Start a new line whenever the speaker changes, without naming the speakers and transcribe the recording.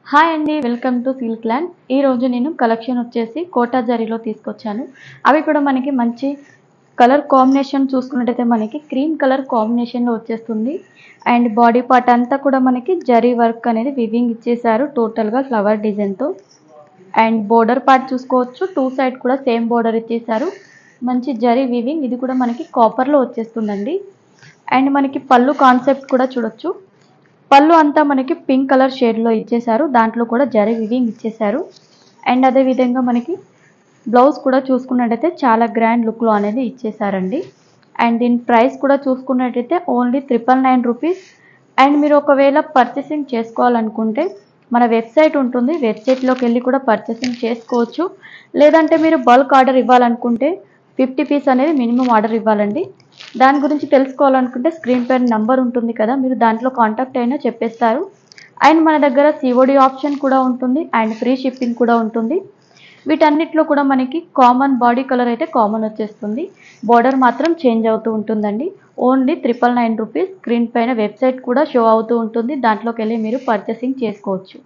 Hi అండి. Welcome to silk land. ఈరోజు నేను కలెక్షన్ వచ్చేసి కోటా జరీలో తీసుకొచ్చాను. అవి కూడా మనకి మంచి కలర్ కాంబినేషన్ చూసుకున్నట్టయితే మనకి క్రీమ్ కలర్ కాంబినేషన్‌లో వచ్చేస్తుంది. అండ్ బాడీ పార్ట్ అంతా కూడా మనకి జరీ వర్క్ అనేది వివింగ్ ఇచ్చేసారు టోటల్‌గా ఫ్లవర్ డిజైన్‌తో. అండ్ బోర్డర్ పార్ట్ చూసుకోవచ్చు. 2 సైడ్ కూడా సేమ్ బోర్డర్ ఇచ్చేసారు. మంచి జరీ వివింగ్ ఇది కూడా మనకి కాపర్‌లో వచ్చేస్తుందండి. అండ్ మనకి పళ్ళు కాన్సెప్ట్ కూడా చూడొచ్చు. పళ్ళు అంతా మనకి పింక్ కలర్ షేడ్‌లో ఇచ్చేసారు. దాంట్లో కూడా జరీ వివింగ్ ఇచ్చేసారు. అండ్ అదే విధంగా మనకి బ్లౌజ్ కూడా చూసుకున్నట్టయితే చాలా గ్రాండ్ లుక్‌లో అనేది ఇచ్చేసారండి. అండ్ దీని ప్రైస్ కూడా చూసుకున్నట్టయితే ఓన్లీ 999 రూపీస్. అండ్ మీరు ఒకవేళ పర్చేసింగ్ చేసుకోవాలనుకుంటే మన వెబ్సైట్ ఉంటుంది. వెబ్సైట్‌లోకెళ్ళి కూడా పర్చేసింగ్ చేసుకోవచ్చు. లేదంటే మీరు బల్క్ ఆర్డర్ ఇవ్వాలనుకుంటే 50 పీస్ అనేది మినిమం ఆర్డర్ ఇవ్వాలండి. దాని గురించి తెలుసుకోవాలనుకుంటే స్క్రీన్ పైన నంబర్ ఉంటుంది కదా, మీరు దాంట్లో కాంటాక్ట్ అయినా చెప్పేస్తారు. అండ్ మన దగ్గర సిఓడి ఆప్షన్ కూడా ఉంటుంది అండ్ ఫ్రీ షిప్పింగ్ కూడా ఉంటుంది. వీటన్నిటిలో కూడా మనకి కామన్ బాడీ కలర్ అయితే కామన్ వచ్చేస్తుంది. బోర్డర్ మాత్రం చేంజ్ అవుతూ ఉంటుందండి. Only 999 rupees. స్క్రీన్ పైన వెబ్సైట్ కూడా షో అవుతూ ఉంటుంది. దాంట్లోకి వెళ్ళి మీరు పర్చేసింగ్ చేసుకోవచ్చు.